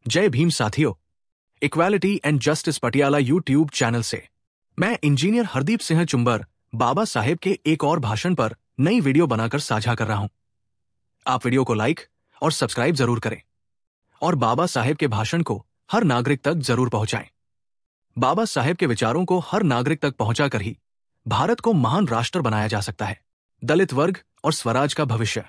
जय भीम साथियों। Equality and justice Patiala YouTube channel से मैं इंजीनियर हरदीप सिंह चुंबर बाबा साहेब के एक और भाषण पर नई वीडियो बनाकर साझा कर रहा हूं। आप वीडियो को लाइक और सब्सक्राइब जरूर करें और बाबा साहेब के भाषण को हर नागरिक तक जरूर पहुंचाएं। बाबा साहेब के विचारों को हर नागरिक तक पहुंचाकर ही भारत को महान राष्ट्र बनाया जा सकता है। दलित वर्ग और स्वराज का भविष्य।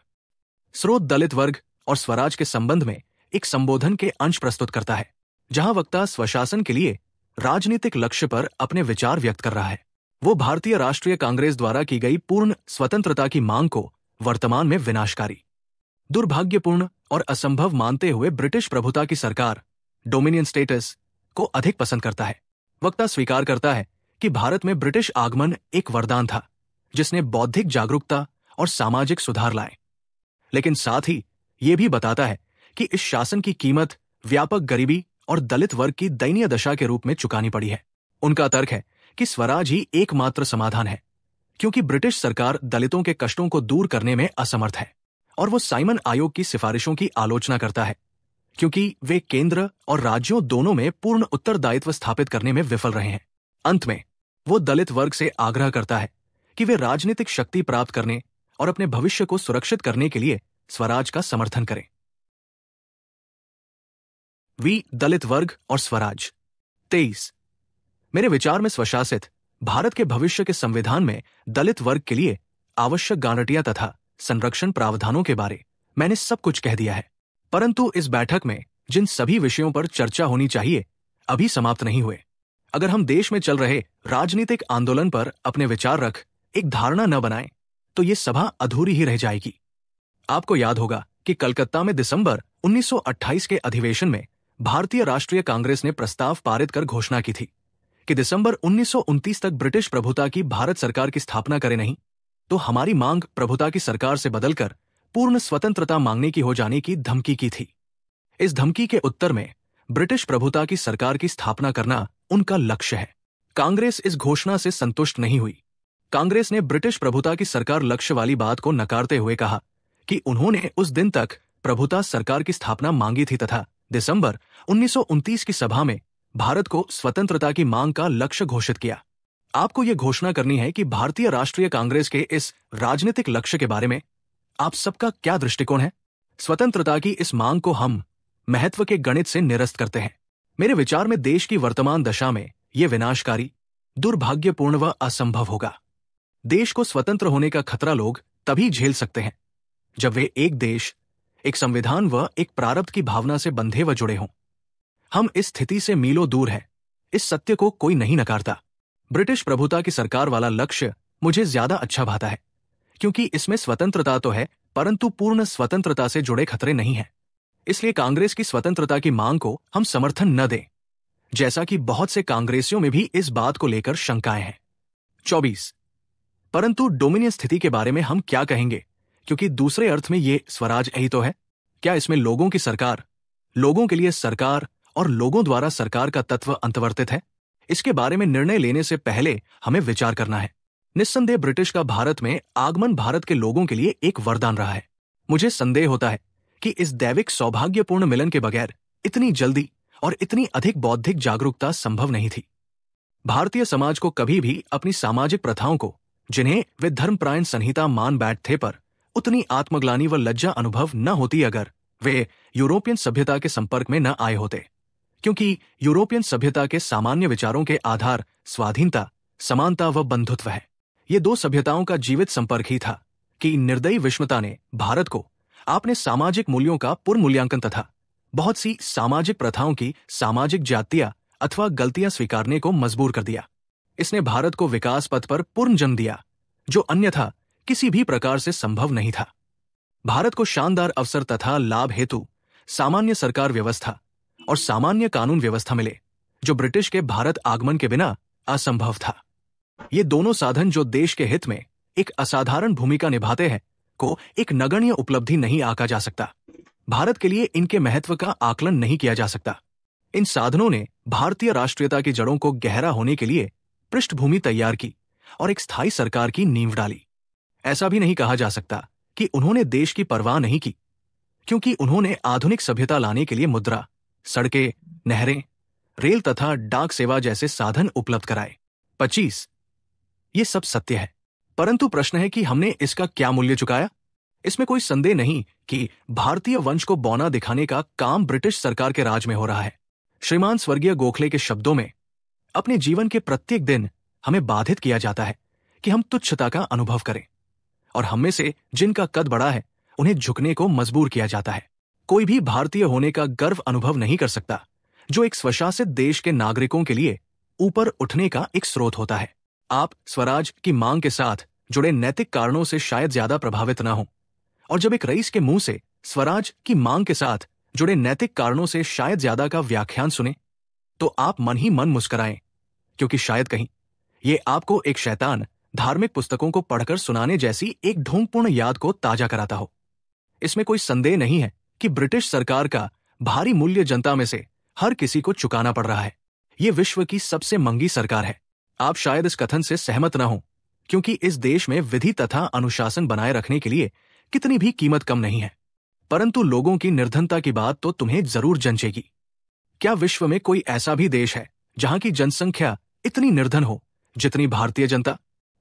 स्रोत दलित वर्ग और स्वराज के संबंध में एक संबोधन के अंश प्रस्तुत करता है, जहां वक्ता स्वशासन के लिए राजनीतिक लक्ष्य पर अपने विचार व्यक्त कर रहा है। वो भारतीय राष्ट्रीय कांग्रेस द्वारा की गई पूर्ण स्वतंत्रता की मांग को वर्तमान में विनाशकारी, दुर्भाग्यपूर्ण और असंभव मानते हुए ब्रिटिश प्रभुता की सरकार डोमिनियन स्टेटस को अधिक पसंद करता है। वक्ता स्वीकार करता है कि भारत में ब्रिटिश आगमन एक वरदान था जिसने बौद्धिक जागरूकता और सामाजिक सुधार लाए, लेकिन साथ ही ये भी बताता है कि इस शासन की कीमत व्यापक गरीबी और दलित वर्ग की दयनीय दशा के रूप में चुकानी पड़ी है। उनका तर्क है कि स्वराज ही एकमात्र समाधान है, क्योंकि ब्रिटिश सरकार दलितों के कष्टों को दूर करने में असमर्थ है और वो साइमन आयोग की सिफारिशों की आलोचना करता है, क्योंकि वे केंद्र और राज्यों दोनों में पूर्ण उत्तरदायित्व स्थापित करने में विफल रहे हैं। अंत में वो दलित वर्ग से आग्रह करता है कि वे राजनीतिक शक्ति प्राप्त करने और अपने भविष्य को सुरक्षित करने के लिए स्वराज का समर्थन करें। दलित वर्ग और स्वराज। 23। मेरे विचार में स्वशासित भारत के भविष्य के संविधान में दलित वर्ग के लिए आवश्यक गारंटियां तथा संरक्षण प्रावधानों के बारे मैंने सब कुछ कह दिया है, परंतु इस बैठक में जिन सभी विषयों पर चर्चा होनी चाहिए अभी समाप्त नहीं हुए। अगर हम देश में चल रहे राजनीतिक आंदोलन पर अपने विचार रख एक धारणा न बनाएं तो ये सभा अधूरी ही रह जाएगी। आपको याद होगा कि कलकत्ता में दिसंबर 1928 के अधिवेशन में भारतीय राष्ट्रीय कांग्रेस ने प्रस्ताव पारित कर घोषणा की थी कि दिसंबर 1929 तक ब्रिटिश प्रभुता की भारत सरकार की स्थापना करे, नहीं तो हमारी मांग प्रभुता की सरकार से बदलकर पूर्ण स्वतंत्रता मांगने की हो जाने की धमकी की थी। इस धमकी के उत्तर में ब्रिटिश प्रभुता की सरकार की स्थापना करना उनका लक्ष्य है। कांग्रेस इस घोषणा से संतुष्ट नहीं हुई। कांग्रेस ने ब्रिटिश प्रभुता की सरकार लक्ष्य वाली बात को नकारते हुए कहा कि उन्होंने उस दिन तक प्रभुता सरकार की स्थापना मांगी थी तथा दिसंबर 1929 की सभा में भारत को स्वतंत्रता की मांग का लक्ष्य घोषित किया। आपको यह घोषणा करनी है कि भारतीय राष्ट्रीय कांग्रेस के इस राजनीतिक लक्ष्य के बारे में आप सबका क्या दृष्टिकोण है। स्वतंत्रता की इस मांग को हम महत्व के गणित से निरस्त करते हैं। मेरे विचार में देश की वर्तमान दशा में यह विनाशकारी, दुर्भाग्यपूर्ण व असंभव होगा। देश को स्वतंत्र होने का खतरा लोग तभी झेल सकते हैं जब वे एक देश, एक संविधान व एक प्रारब्ध की भावना से बंधे व जुड़े हों। हम इस स्थिति से मीलों दूर हैं। इस सत्य को कोई नहीं नकारता। ब्रिटिश प्रभुता की सरकार वाला लक्ष्य मुझे ज्यादा अच्छा भाता है, क्योंकि इसमें स्वतंत्रता तो है परंतु पूर्ण स्वतंत्रता से जुड़े खतरे नहीं हैं। इसलिए कांग्रेस की स्वतंत्रता की मांग को हम समर्थन न दें, जैसा कि बहुत से कांग्रेसियों में भी इस बात को लेकर शंकाएं हैं। 24। परंतु डोमिनियन स्थिति के बारे में हम क्या कहेंगे, क्योंकि दूसरे अर्थ में ये स्वराज यही तो है। क्या इसमें लोगों की सरकार, लोगों के लिए सरकार और लोगों द्वारा सरकार का तत्व अंतर्वर्तित है? इसके बारे में निर्णय लेने से पहले हमें विचार करना है। निस्संदेह ब्रिटिश का भारत में आगमन भारत के लोगों के लिए एक वरदान रहा है। मुझे संदेह होता है कि इस दैविक सौभाग्यपूर्ण मिलन के बगैर इतनी जल्दी और इतनी अधिक बौद्धिक जागरूकता संभव नहीं थी। भारतीय समाज को कभी भी अपनी सामाजिक प्रथाओं को, जिन्हें वे धर्मपरायण संहिता मान बैठते, पर उतनी आत्मग्लानि व लज्जा अनुभव न होती अगर वे यूरोपियन सभ्यता के संपर्क में न आए होते, क्योंकि यूरोपियन सभ्यता के सामान्य विचारों के आधार स्वाधीनता, समानता व बंधुत्व है। ये दो सभ्यताओं का जीवित संपर्क ही था कि निर्दयी विषमता ने भारत को अपने सामाजिक मूल्यों का पुनर्मूल्यांकन तथा बहुत सी सामाजिक प्रथाओं की सामाजिक जातियां अथवा गलतियां स्वीकारने को मजबूर कर दिया। इसने भारत को विकास पथ पर पूर्ण जन्म दिया, जो अन्यथा किसी भी प्रकार से संभव नहीं था। भारत को शानदार अवसर तथा लाभ हेतु सामान्य सरकार व्यवस्था और सामान्य कानून व्यवस्था मिले, जो ब्रिटिश के भारत आगमन के बिना असंभव था। ये दोनों साधन जो देश के हित में एक असाधारण भूमिका निभाते हैं, को एक नगण्य उपलब्धि नहीं आंका जा सकता। भारत के लिए इनके महत्व का आकलन नहीं किया जा सकता। इन साधनों ने भारतीय राष्ट्रीयता की जड़ों को गहरा होने के लिए पृष्ठभूमि तैयार की और एक स्थायी सरकार की नींव डाली। ऐसा भी नहीं कहा जा सकता कि उन्होंने देश की परवाह नहीं की, क्योंकि उन्होंने आधुनिक सभ्यता लाने के लिए मुद्रा, सड़कें, नहरें, रेल तथा डाक सेवा जैसे साधन उपलब्ध कराए। 25 ये सब सत्य है, परंतु प्रश्न है कि हमने इसका क्या मूल्य चुकाया। इसमें कोई संदेह नहीं कि भारतीय वंश को बौना दिखाने का काम ब्रिटिश सरकार के राज में हो रहा है। श्रीमान स्वर्गीय गोखले के शब्दों में, अपने जीवन के प्रत्येक दिन हमें बाधित किया जाता है कि हम तुच्छता का अनुभव करें, और हम में से जिनका कद बड़ा है उन्हें झुकने को मजबूर किया जाता है। कोई भी भारतीय होने का गर्व अनुभव नहीं कर सकता, जो एक स्वशासित देश के नागरिकों के लिए ऊपर उठने का एक स्रोत होता है। आप स्वराज की मांग के साथ जुड़े नैतिक कारणों से शायद ज्यादा प्रभावित न हो, और जब एक रईस के मुंह से स्वराज की मांग के साथ जुड़े नैतिक कारणों से शायद ज्यादा का व्याख्यान सुने, तो आप मन ही मन मुस्कराएं, क्योंकि शायद कहीं ये आपको एक शैतान धार्मिक पुस्तकों को पढ़कर सुनाने जैसी एक ढोंगपूर्ण याद को ताजा कराता हो। इसमें कोई संदेह नहीं है कि ब्रिटिश सरकार का भारी मूल्य जनता में से हर किसी को चुकाना पड़ रहा है। ये विश्व की सबसे महंगी सरकार है। आप शायद इस कथन से सहमत न हो, क्योंकि इस देश में विधि तथा अनुशासन बनाए रखने के लिए कितनी भी कीमत कम नहीं है, परंतु लोगों की निर्धनता की बात तो तुम्हें जरूर जंचेगी। क्या विश्व में कोई ऐसा भी देश है जहां की जनसंख्या इतनी निर्धन हो जितनी भारतीय जनता?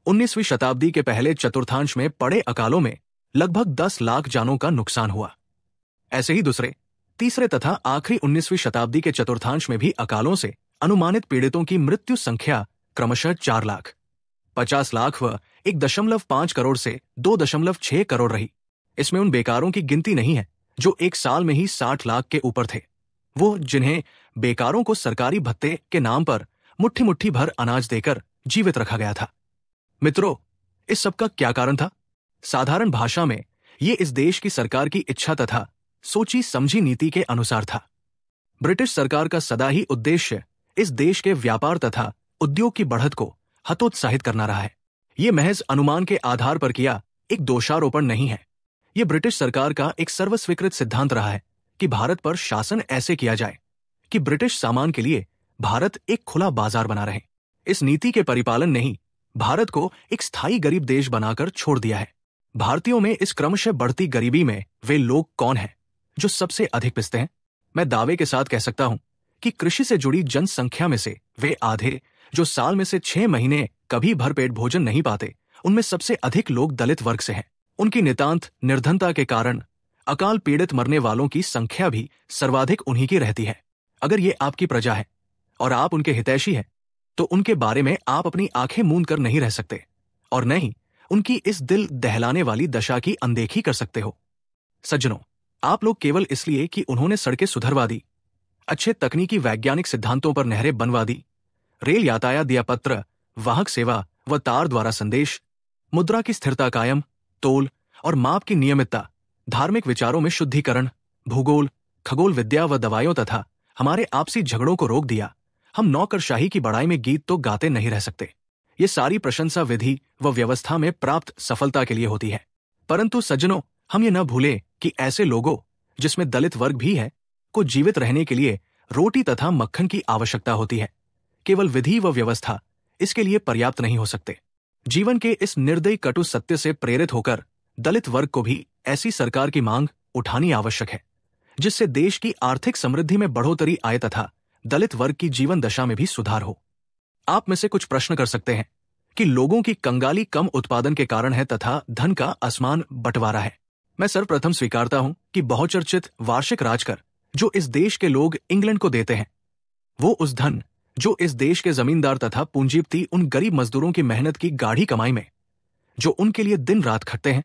19वीं शताब्दी के पहले चतुर्थांश में पड़े अकालों में लगभग 10 लाख जानों का नुकसान हुआ। ऐसे ही दूसरे, तीसरे तथा आखिरी 19वीं शताब्दी के चतुर्थांश में भी अकालों से अनुमानित पीड़ितों की मृत्यु संख्या क्रमशः 4 लाख, 50 लाख व 1.5 करोड़ से 2.6 करोड़ रही। इसमें उन बेकारों की गिनती नहीं है जो एक साल में ही 60 लाख के ऊपर थे, वो जिन्हें बेकारों को सरकारी भत्ते के नाम पर मुट्ठी मुट्ठी भर अनाज देकर जीवित रखा गया था। मित्रों, इस सब का क्या कारण था? साधारण भाषा में ये इस देश की सरकार की इच्छा तथा सोची समझी नीति के अनुसार था। ब्रिटिश सरकार का सदा ही उद्देश्य इस देश के व्यापार तथा उद्योग की बढ़त को हतोत्साहित करना रहा है। ये महज अनुमान के आधार पर किया एक दोषारोपण नहीं है। ये ब्रिटिश सरकार का एक सर्वस्वीकृत सिद्धांत रहा है कि भारत पर शासन ऐसे किया जाए कि ब्रिटिश सामान के लिए भारत एक खुला बाजार बना रहे। इस नीति के परिपालन ने ही भारत को एक स्थायी गरीब देश बनाकर छोड़ दिया है। भारतीयों में इस क्रमशः बढ़ती गरीबी में वे लोग कौन हैं जो सबसे अधिक पिसते हैं? मैं दावे के साथ कह सकता हूं कि कृषि से जुड़ी जनसंख्या में से वे आधे जो साल में से 6 महीने कभी भरपेट भोजन नहीं पाते, उनमें सबसे अधिक लोग दलित वर्ग से हैं। उनकी नितांत निर्धनता के कारण अकाल पीड़ित मरने वालों की संख्या भी सर्वाधिक उन्हीं की रहती है। अगर ये आपकी प्रजा है और आप उनके हितैषी हैं, तो उनके बारे में आप अपनी आंखें मूंद कर नहीं रह सकते, और न ही उनकी इस दिल दहलाने वाली दशा की अनदेखी कर सकते हो। सज्जनों, आप लोग केवल इसलिए कि उन्होंने सड़कें सुधरवा दी, अच्छे तकनीकी वैज्ञानिक सिद्धांतों पर नहरें बनवा दी, रेल यातायात दिया, पत्र वाहक सेवा व तार द्वारा संदेश, मुद्रा की स्थिरता कायम, तोल और माप की नियमितता, धार्मिक विचारों में शुद्धिकरण, भूगोल, खगोल विद्या व दवाइयों तथा हमारे आपसी झगड़ों को रोक दिया, हम नौकरशाही की बड़ाई में गीत तो गाते नहीं रह सकते। ये सारी प्रशंसा विधि व व्यवस्था में प्राप्त सफलता के लिए होती है। परंतु सज्जनों, हम ये न भूलें कि ऐसे लोगों, जिसमें दलित वर्ग भी है, को जीवित रहने के लिए रोटी तथा मक्खन की आवश्यकता होती है। केवल विधि व व्यवस्था इसके लिए पर्याप्त नहीं हो सकते। जीवन के इस निर्दयी कटु सत्य से प्रेरित होकर दलित वर्ग को भी ऐसी सरकार की मांग उठानी आवश्यक है जिससे देश की आर्थिक समृद्धि में बढ़ोतरी आए तथा दलित वर्ग की जीवन दशा में भी सुधार हो। आप में से कुछ प्रश्न कर सकते हैं कि लोगों की कंगाली कम उत्पादन के कारण है तथा धन का असमान बंटवारा है। मैं सर्वप्रथम स्वीकारता हूं कि बहुचर्चित वार्षिक राजकर जो इस देश के लोग इंग्लैंड को देते हैं, वो उस धन जो इस देश के जमींदार तथा पूंजीपति उन गरीब मजदूरों की मेहनत की गाढ़ी कमाई में, जो उनके लिए दिन रात खटते हैं,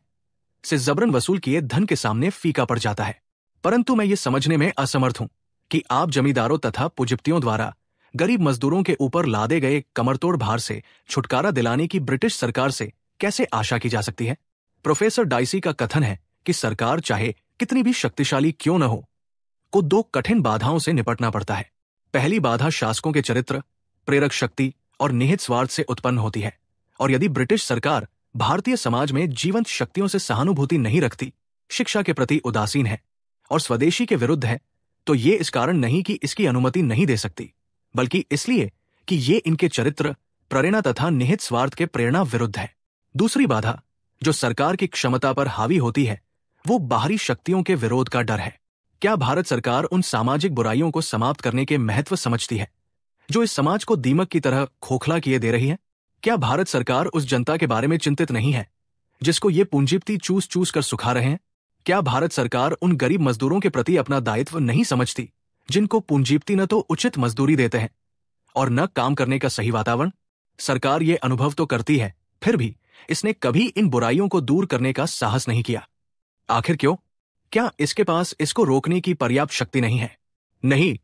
से जबरन वसूल किए धन के सामने फीका पड़ जाता है। परंतु मैं ये समझने में असमर्थ हूं कि आप जमींदारों तथा पूंजीपतियों द्वारा गरीब मजदूरों के ऊपर लादे गए कमरतोड़ भार से छुटकारा दिलाने की ब्रिटिश सरकार से कैसे आशा की जा सकती है। प्रोफेसर डाइसी का कथन है कि सरकार चाहे कितनी भी शक्तिशाली क्यों न हो, को 2 कठिन बाधाओं से निपटना पड़ता है। पहली बाधा शासकों के चरित्र, प्रेरक शक्ति और निहित स्वार्थ से उत्पन्न होती है, और यदि ब्रिटिश सरकार भारतीय समाज में जीवंत शक्तियों से सहानुभूति नहीं रखती, शिक्षा के प्रति उदासीन है और स्वदेशी के विरुद्ध है, तो ये इस कारण नहीं कि इसकी अनुमति नहीं दे सकती, बल्कि इसलिए कि ये इनके चरित्र, प्रेरणा तथा निहित स्वार्थ के प्रेरणा विरुद्ध है। दूसरी बाधा जो सरकार की क्षमता पर हावी होती है, वो बाहरी शक्तियों के विरोध का डर है। क्या भारत सरकार उन सामाजिक बुराइयों को समाप्त करने के महत्व समझती है जो इस समाज को दीमक की तरह खोखला किए दे रही है? क्या भारत सरकार उस जनता के बारे में चिंतित नहीं है जिसको ये पूंजीपति चूस चूस कर सुखा रहे हैं? क्या भारत सरकार उन गरीब मजदूरों के प्रति अपना दायित्व नहीं समझती जिनको पूंजीपति न तो उचित मजदूरी देते हैं और न काम करने का सही वातावरण? सरकार ये अनुभव तो करती है, फिर भी इसने कभी इन बुराइयों को दूर करने का साहस नहीं किया। आखिर क्यों? क्या इसके पास इसको रोकने की पर्याप्त शक्ति नहीं है? नहीं,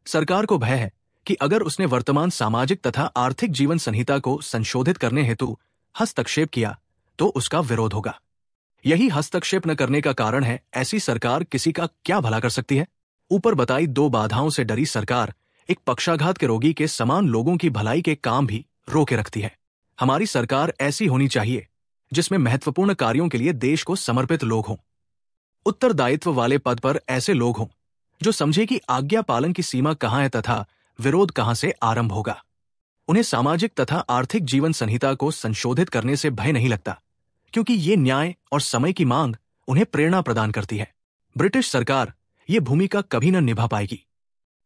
सरकार को भय है कि अगर उसने वर्तमान सामाजिक तथा आर्थिक जीवन संहिता को संशोधित करने हेतु हस्तक्षेप किया तो उसका विरोध होगा। यही हस्तक्षेप न करने का कारण है। ऐसी सरकार किसी का क्या भला कर सकती है? ऊपर बताई दो बाधाओं से डरी सरकार एक पक्षाघात के रोगी के समान लोगों की भलाई के काम भी रोके रखती है। हमारी सरकार ऐसी होनी चाहिए जिसमें महत्वपूर्ण कार्यों के लिए देश को समर्पित लोग हों, उत्तरदायित्व वाले पद पर ऐसे लोग हों जो समझे कि आज्ञा पालन की सीमा कहां है तथा विरोध कहां से आरंभ होगा। उन्हें सामाजिक तथा आर्थिक जीवन संहिता को संशोधित करने से भय नहीं लगता, क्योंकि ये न्याय और समय की मांग उन्हें प्रेरणा प्रदान करती है। ब्रिटिश सरकार ये भूमिका कभी न निभा पाएगी।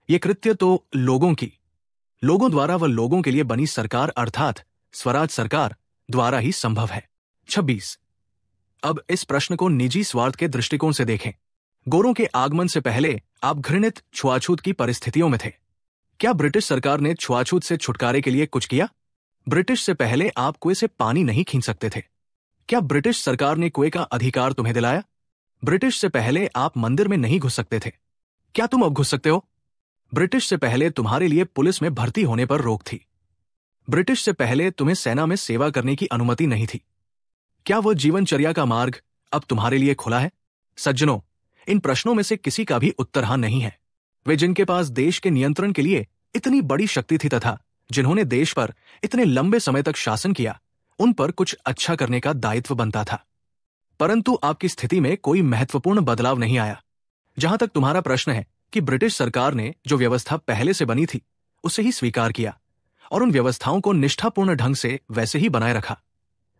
ये कृत्य तो लोगों द्वारा व लोगों के लिए बनी सरकार अर्थात स्वराज सरकार द्वारा ही संभव है। 26। अब इस प्रश्न को निजी स्वार्थ के दृष्टिकोण से देखें। गोरों के आगमन से पहले आप घृणित छुआछूत की परिस्थितियों में थे। क्या ब्रिटिश सरकार ने छुआछूत से छुटकारे के लिए कुछ किया? ब्रिटिश से पहले आप कुएं से पानी नहीं खींच सकते थे। क्या ब्रिटिश सरकार ने कुएं का अधिकार तुम्हें दिलाया? ब्रिटिश से पहले आप मंदिर में नहीं घुस सकते थे। क्या तुम अब घुस सकते हो? ब्रिटिश से पहले तुम्हारे लिए पुलिस में भर्ती होने पर रोक थी। ब्रिटिश से पहले तुम्हें सेना में सेवा करने की अनुमति नहीं थी। क्या वह जीवनचर्या का मार्ग अब तुम्हारे लिए खुला है? सज्जनों, इन प्रश्नों में से किसी का भी उत्तर हां नहीं है। वे जिनके पास देश के नियंत्रण के लिए इतनी बड़ी शक्ति थी तथा जिन्होंने देश पर इतने लंबे समय तक शासन किया, उन पर कुछ अच्छा करने का दायित्व बनता था। परंतु आपकी स्थिति में कोई महत्वपूर्ण बदलाव नहीं आया। जहां तक तुम्हारा प्रश्न है कि ब्रिटिश सरकार ने जो व्यवस्था पहले से बनी थी उसे ही स्वीकार किया और उन व्यवस्थाओं को निष्ठापूर्ण ढंग से वैसे ही बनाए रखा।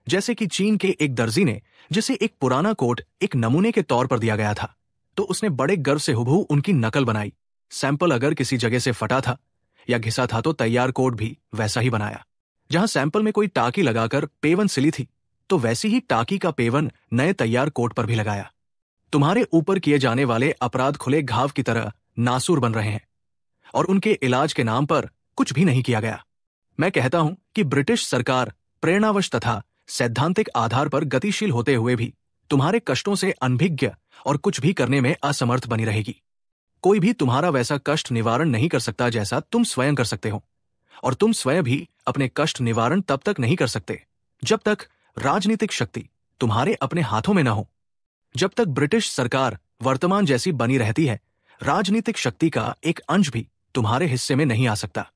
जैसे कि चीन के एक दर्जी ने जिसे एक पुराना कोट एक नमूने के तौर पर दिया गया था, तो उसने बड़े गर्व से हुबहू उनकी नकल बनाई। सैंपल अगर किसी जगह से फटा था या घिसा था तो तैयार कोट भी वैसा ही बनाया। जहां सैंपल में कोई टाकी लगाकर पेवन सिली थी तो वैसी ही टाकी का पेवन नए तैयार कोट पर भी लगाया। तुम्हारे ऊपर किए जाने वाले अपराध खुले घाव की तरह नासूर बन रहे हैं और उनके इलाज के नाम पर कुछ भी नहीं किया गया। मैं कहता हूं कि ब्रिटिश सरकार प्रेरणावश तथा सैद्धांतिक आधार पर गतिशील होते हुए भी तुम्हारे कष्टों से अनभिज्ञ और कुछ भी करने में असमर्थ बनी रहेगी। कोई भी तुम्हारा वैसा कष्ट निवारण नहीं कर सकता जैसा तुम स्वयं कर सकते हो, और तुम स्वयं भी अपने कष्ट निवारण तब तक नहीं कर सकते जब तक राजनीतिक शक्ति तुम्हारे अपने हाथों में न हो। जब तक ब्रिटिश सरकार वर्तमान जैसी बनी रहती है, राजनीतिक शक्ति का एक अंश भी तुम्हारे हिस्से में नहीं आ सकता।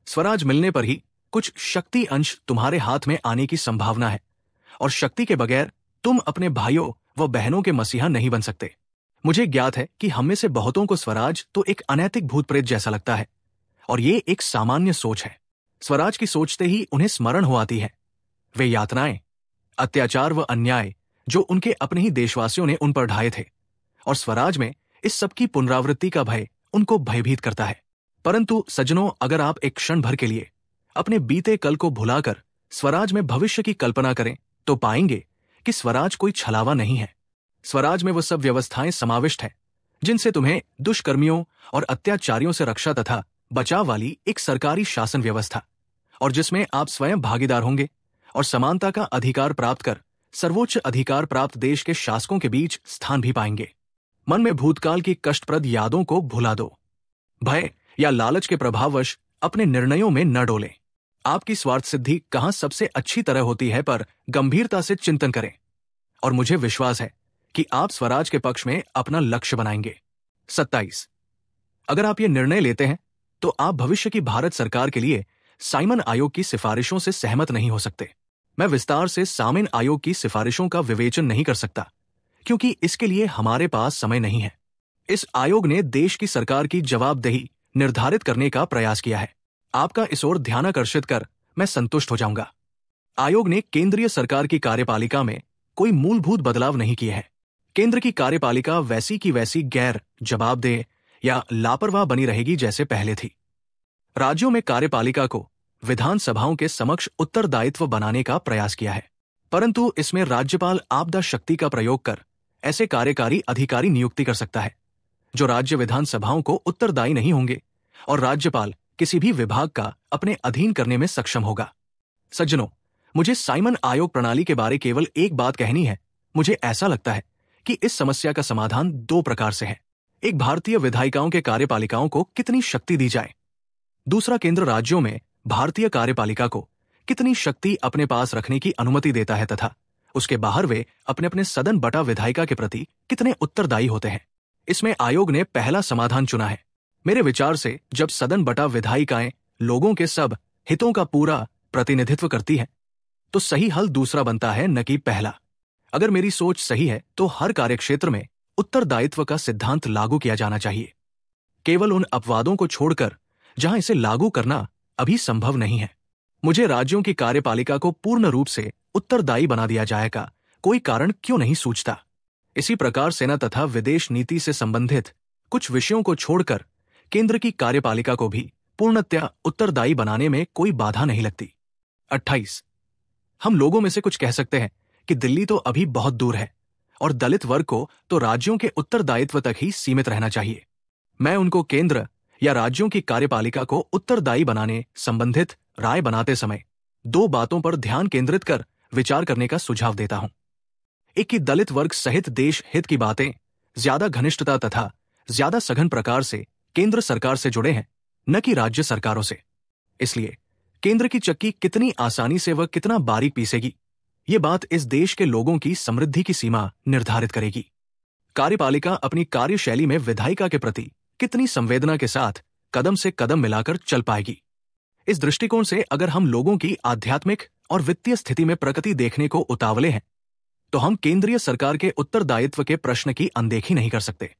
स्वराज मिलने पर ही कुछ शक्ति अंश तुम्हारे हाथ में आने की संभावना है, और शक्ति के बगैर तुम अपने भाइयों व बहनों के मसीहा नहीं बन सकते। मुझे ज्ञात है कि हम में से बहुतों को स्वराज तो एक अनैतिक भूत प्रेत जैसा लगता है, और ये एक सामान्य सोच है। स्वराज की सोचते ही उन्हें स्मरण हो आती है वे यातनाएं, अत्याचार व अन्याय जो उनके अपने ही देशवासियों ने उन पर ढाए थे, और स्वराज में इस सब की पुनरावृत्ति का भय उनको भयभीत करता है। परंतु सज्जनों, अगर आप एक क्षण भर के लिए अपने बीते कल को भुलाकर स्वराज में भविष्य की कल्पना करें तो पाएंगे कि स्वराज कोई छलावा नहीं है। स्वराज में वह सब व्यवस्थाएं समाविष्ट हैं जिनसे तुम्हें दुष्कर्मियों और अत्याचारियों से रक्षा तथा बचाव वाली एक सरकारी शासन व्यवस्था, और जिसमें आप स्वयं भागीदार होंगे और समानता का अधिकार प्राप्त कर सर्वोच्च अधिकार प्राप्त देश के शासकों के बीच स्थान भी पाएंगे। मन में भूतकाल की कष्टप्रद यादों को भुला दो। भय या लालच के प्रभाववश अपने निर्णयों में न डोलें। आपकी स्वार्थ सिद्धि कहां सबसे अच्छी तरह होती है, पर गंभीरता से चिंतन करें, और मुझे विश्वास है कि आप स्वराज के पक्ष में अपना लक्ष्य बनाएंगे। 27। अगर आप ये निर्णय लेते हैं तो आप भविष्य की भारत सरकार के लिए साइमन आयोग की सिफारिशों से सहमत नहीं हो सकते। मैं विस्तार से साइमन आयोग की सिफारिशों का विवेचन नहीं कर सकता, क्योंकि इसके लिए हमारे पास समय नहीं है। इस आयोग ने देश की सरकार की जवाबदेही निर्धारित करने का प्रयास किया है। आपका इस ओर ध्यानाकर्षित कर मैं संतुष्ट हो जाऊंगा। आयोग ने केंद्रीय सरकार की कार्यपालिका में कोई मूलभूत बदलाव नहीं किए हैं। केंद्र की कार्यपालिका वैसी की वैसी गैर जवाबदेह या लापरवाह बनी रहेगी जैसे पहले थी। राज्यों में कार्यपालिका को विधानसभाओं के समक्ष उत्तरदायित्व बनाने का प्रयास किया है, परंतु इसमें राज्यपाल आपदा शक्ति का प्रयोग कर ऐसे कार्यकारी अधिकारी नियुक्ति कर सकता है जो राज्य विधानसभाओं को उत्तरदायी नहीं होंगे और राज्यपाल किसी भी विभाग का अपने अधीन करने में सक्षम होगा। सज्जनों, मुझे साइमन आयोग प्रणाली के बारे केवल एक बात कहनी है। मुझे ऐसा लगता है कि इस समस्या का समाधान दो प्रकार से है। एक, भारतीय विधायिकाओं के कार्यपालिकाओं को कितनी शक्ति दी जाए। दूसरा, केंद्र राज्यों में भारतीय कार्यपालिका को कितनी शक्ति अपने पास रखने की अनुमति देता है तथा उसके बाहर वे अपने अपने सदन बटा विधायिका के प्रति कितने उत्तरदायी होते हैं। इसमें आयोग ने पहला समाधान चुना है। मेरे विचार से जब सदन बटा विधायिकाएं लोगों के सब हितों का पूरा प्रतिनिधित्व करती है तो सही हल दूसरा बनता है, न कि पहला। अगर मेरी सोच सही है तो हर कार्यक्षेत्र में उत्तरदायित्व का सिद्धांत लागू किया जाना चाहिए, केवल उन अपवादों को छोड़कर जहां इसे लागू करना अभी संभव नहीं है। मुझे राज्यों की कार्यपालिका को पूर्ण रूप से उत्तरदायी बना दिया जाएगा कोई कारण क्यों नहीं सूझता। इसी प्रकार सेना तथा विदेश नीति से संबंधित कुछ विषयों को छोड़कर केंद्र की कार्यपालिका को भी पूर्णतया उत्तरदायी बनाने में कोई बाधा नहीं लगती। 28, हम लोगों में से कुछ कह सकते हैं कि दिल्ली तो अभी बहुत दूर है और दलित वर्ग को तो राज्यों के उत्तरदायित्व तक ही सीमित रहना चाहिए। मैं उनको केंद्र या राज्यों की कार्यपालिका को उत्तरदायी बनाने संबंधित राय बनाते समय दो बातों पर ध्यान केंद्रित कर विचार करने का सुझाव देता हूं। एक, कि दलित वर्ग सहित देश हित की बातें ज्यादा घनिष्ठता तथा ज्यादा सघन प्रकार से केंद्र सरकार से जुड़े हैं, न कि राज्य सरकारों से। इसलिए केंद्र की चक्की कितनी आसानी से वह कितना बारीक पीसेगी, ये बात इस देश के लोगों की समृद्धि की सीमा निर्धारित करेगी। कार्यपालिका अपनी कार्यशैली में विधायिका के प्रति कितनी संवेदना के साथ कदम से कदम मिलाकर चल पाएगी। इस दृष्टिकोण से अगर हम लोगों की आध्यात्मिक और वित्तीय स्थिति में प्रगति देखने को उतावले हैं तो हम केंद्रीय सरकार के उत्तरदायित्व के प्रश्न की अनदेखी नहीं कर सकते।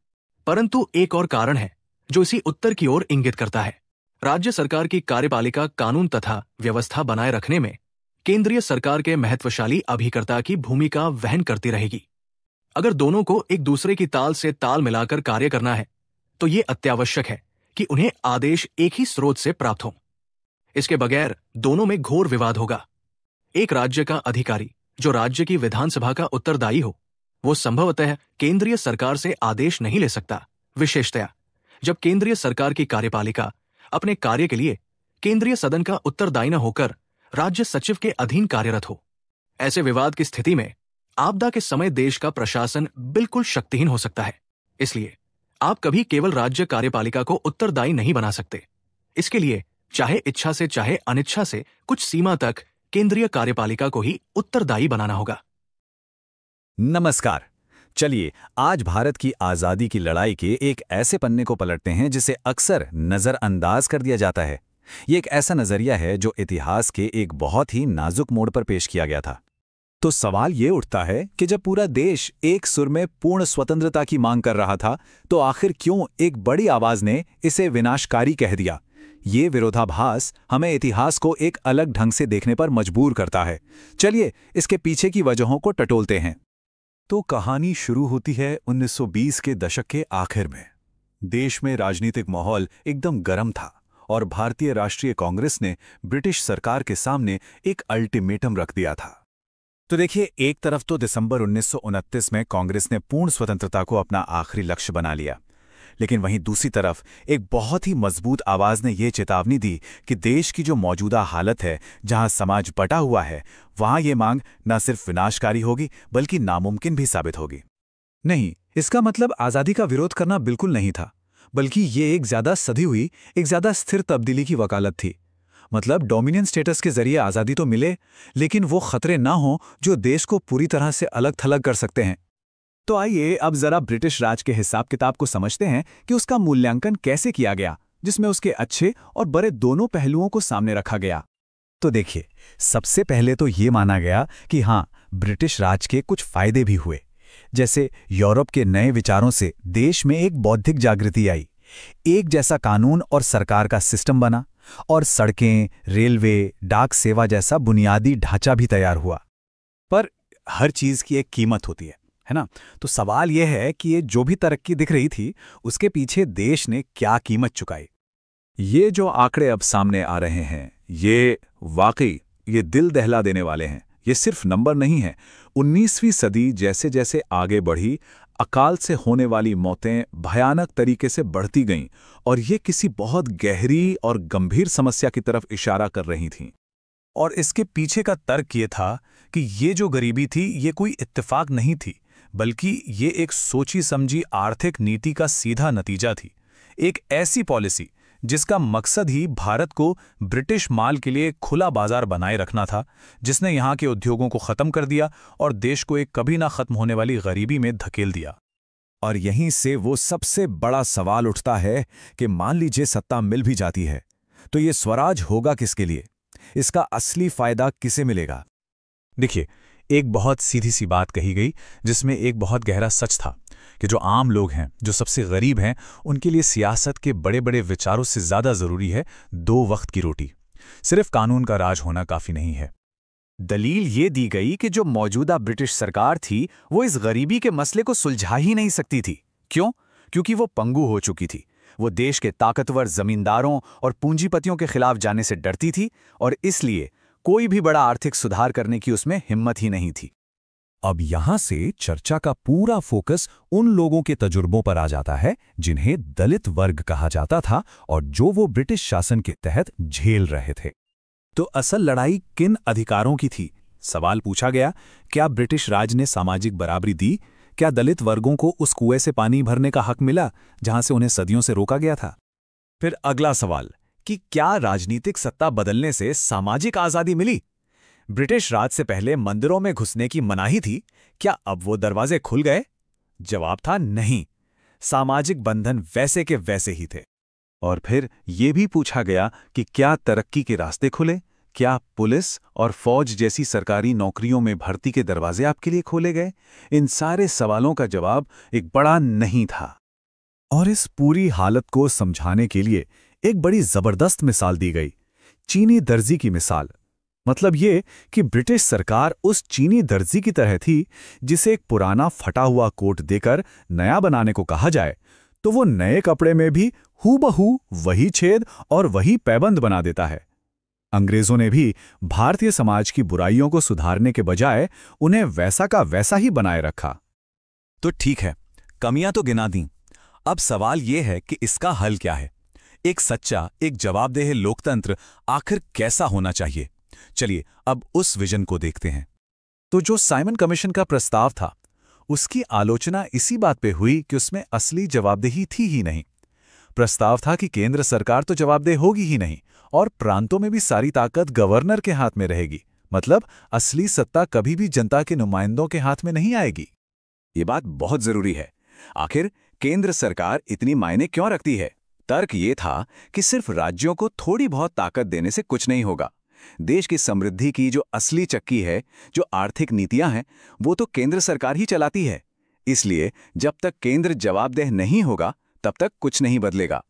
परंतु एक और कारण है जो इसी उत्तर की ओर इंगित करता है। राज्य सरकार की कार्यपालिका कानून तथा व्यवस्था बनाए रखने में केंद्रीय सरकार के महत्वशाली अभिकर्ता की भूमिका वहन करती रहेगी। अगर दोनों को एक दूसरे की ताल से ताल मिलाकर कार्य करना है तो ये अत्यावश्यक है कि उन्हें आदेश एक ही स्रोत से प्राप्त हों। इसके बगैर दोनों में घोर विवाद होगा। एक राज्य का अधिकारी जो राज्य की विधानसभा का उत्तरदायी हो, वो संभवतः केंद्रीय सरकार से आदेश नहीं ले सकता, विशेषतया जब केंद्रीय सरकार की कार्यपालिका अपने कार्य के लिए केंद्रीय सदन का उत्तरदायी न होकर राज्य सचिव के अधीन कार्यरत हो। ऐसे विवाद की स्थिति में आपदा के समय देश का प्रशासन बिल्कुल शक्तिहीन हो सकता है। इसलिए आप कभी केवल राज्य कार्यपालिका को उत्तरदायी नहीं बना सकते। इसके लिए चाहे इच्छा से चाहे अनिच्छा से कुछ सीमा तक केंद्रीय कार्यपालिका को ही उत्तरदायी बनाना होगा। नमस्कार। चलिए आज भारत की आजादी की लड़ाई के एक ऐसे पन्ने को पलटते हैं जिसे अक्सर नजरअंदाज कर दिया जाता है। ये एक ऐसा नजरिया है जो इतिहास के एक बहुत ही नाजुक मोड़ पर पेश किया गया था। तो सवाल ये उठता है कि जब पूरा देश एक सुर में पूर्ण स्वतंत्रता की मांग कर रहा था तो आखिर क्यों एक बड़ी आवाज ने इसे विनाशकारी कह दिया। ये विरोधाभास हमें इतिहास को एक अलग ढंग से देखने पर मजबूर करता है। चलिए इसके पीछे की वजहों को टटोलते हैं। तो कहानी शुरू होती है 1920 के दशक के आखिर में। देश में राजनीतिक माहौल एकदम गर्म था और भारतीय राष्ट्रीय कांग्रेस ने ब्रिटिश सरकार के सामने एक अल्टीमेटम रख दिया था। तो देखिए, एक तरफ तो दिसंबर 1929 में कांग्रेस ने पूर्ण स्वतंत्रता को अपना आखिरी लक्ष्य बना लिया, लेकिन वहीं दूसरी तरफ एक बहुत ही मजबूत आवाज ने यह चेतावनी दी कि देश की जो मौजूदा हालत है, जहां समाज बटा हुआ है, वहां ये मांग न सिर्फ विनाशकारी होगी बल्कि नामुमकिन भी साबित होगी। नहीं, इसका मतलब आज़ादी का विरोध करना बिल्कुल नहीं था, बल्कि ये एक ज्यादा सधी हुई, एक ज्यादा स्थिर तब्दीली की वकालत थी। मतलब डोमिनियन स्टेटस के जरिए आज़ादी तो मिले, लेकिन वो खतरे ना हों जो देश को पूरी तरह से अलग थलग कर सकते हैं। तो आइए अब जरा ब्रिटिश राज के हिसाब किताब को समझते हैं कि उसका मूल्यांकन कैसे किया गया, जिसमें उसके अच्छे और बुरे दोनों पहलुओं को सामने रखा गया। तो देखिए, सबसे पहले तो ये माना गया कि हाँ, ब्रिटिश राज के कुछ फायदे भी हुए। जैसे यूरोप के नए विचारों से देश में एक बौद्धिक जागृति आई, एक जैसा कानून और सरकार का सिस्टम बना और सड़कें, रेलवे, डाक सेवा जैसा बुनियादी ढांचा भी तैयार हुआ। पर हर चीज की एक कीमत होती है। है ना? तो सवाल यह है कि ये जो भी तरक्की दिख रही थी, उसके पीछे देश ने क्या कीमत चुकाई? ये जो आंकड़े अब सामने आ रहे हैं, ये वाकई ये दिल दहला देने वाले हैं। ये सिर्फ नंबर नहीं है। 19वीं सदी जैसे जैसे आगे बढ़ी, अकाल से होने वाली मौतें भयानक तरीके से बढ़ती गईं और ये किसी बहुत गहरी और गंभीर समस्या की तरफ इशारा कर रही थीं। और इसके पीछे का तर्क ये था कि ये जो गरीबी थी, ये कोई इत्तेफाक नहीं थी, बल्कि ये एक सोची समझी आर्थिक नीति का सीधा नतीजा थी। एक ऐसी पॉलिसी जिसका मकसद ही भारत को ब्रिटिश माल के लिए खुला बाजार बनाए रखना था, जिसने यहाँ के उद्योगों को खत्म कर दिया और देश को एक कभी ना खत्म होने वाली गरीबी में धकेल दिया। और यहीं से वो सबसे बड़ा सवाल उठता है कि मान लीजिए सत्ता मिल भी जाती है, तो ये स्वराज होगा किसके लिए? इसका असली फायदा किसे मिलेगा? देखिए, एक बहुत सीधी सी बात कही गई जिसमें एक बहुत गहरा सच था कि जो आम लोग हैं, जो सबसे गरीब हैं, उनके लिए सियासत के बड़े बड़े विचारों से ज़्यादा ज़रूरी है 2 वक्त की रोटी। सिर्फ कानून का राज होना काफ़ी नहीं है। दलील ये दी गई कि जो मौजूदा ब्रिटिश सरकार थी, वो इस गरीबी के मसले को सुलझा ही नहीं सकती थी। क्यों? क्योंकि वो पंगु हो चुकी थी। वो देश के ताकतवर जमींदारों और पूंजीपतियों के खिलाफ जाने से डरती थी और इसलिए कोई भी बड़ा आर्थिक सुधार करने की उसमें हिम्मत ही नहीं थी। अब यहां से चर्चा का पूरा फोकस उन लोगों के तजुर्बों पर आ जाता है जिन्हें दलित वर्ग कहा जाता था और जो वो ब्रिटिश शासन के तहत झेल रहे थे। तो असल लड़ाई किन अधिकारों की थी? सवाल पूछा गया, क्या ब्रिटिश राज ने सामाजिक बराबरी दी? क्या दलित वर्गों को उस कुएं से पानी भरने का हक मिला जहां से उन्हें सदियों से रोका गया था? फिर अगला सवाल कि क्या राजनीतिक सत्ता बदलने से सामाजिक आज़ादी मिली? ब्रिटिश राज से पहले मंदिरों में घुसने की मनाही थी, क्या अब वो दरवाजे खुल गए? जवाब था नहीं। सामाजिक बंधन वैसे के वैसे ही थे। और फिर ये भी पूछा गया कि क्या तरक्की के रास्ते खुले? क्या पुलिस और फौज जैसी सरकारी नौकरियों में भर्ती के दरवाजे आपके लिए खोले गए? इन सारे सवालों का जवाब एक बड़ा नहीं था। और इस पूरी हालत को समझाने के लिए एक बड़ी जबरदस्त मिसाल दी गई, चीनी दर्जी की मिसाल। मतलब ये कि ब्रिटिश सरकार उस चीनी दर्जी की तरह थी जिसे एक पुराना फटा हुआ कोट देकर नया बनाने को कहा जाए तो वो नए कपड़े में भी हूबहू वही छेद और वही पैबंद बना देता है। अंग्रेजों ने भी भारतीय समाज की बुराइयों को सुधारने के बजाय उन्हें वैसा का वैसा ही बनाए रखा। तो ठीक है, कमियां तो गिना दी। अब सवाल यह है कि इसका हल क्या है? एक सच्चा, एक जवाबदेह लोकतंत्र आखिर कैसा होना चाहिए? चलिए अब उस विजन को देखते हैं। तो जो साइमन कमीशन का प्रस्ताव था, उसकी आलोचना इसी बात पे हुई कि उसमें असली जवाबदेही थी ही नहीं। प्रस्ताव था कि केंद्र सरकार तो जवाबदेह होगी ही नहीं और प्रांतों में भी सारी ताकत गवर्नर के हाथ में रहेगी। मतलब असली सत्ता कभी भी जनता के नुमाइंदों के हाथ में नहीं आएगी। ये बात बहुत जरूरी है। आखिर केंद्र सरकार इतनी मायने क्यों रखती है? तर्क ये था कि सिर्फ राज्यों को थोड़ी बहुत ताकत देने से कुछ नहीं होगा। देश की समृद्धि की जो असली चक्की है, जो आर्थिक नीतियां हैं, वो तो केंद्र सरकार ही चलाती है। इसलिए जब तक केंद्र जवाबदेह नहीं होगा, तब तक कुछ नहीं बदलेगा।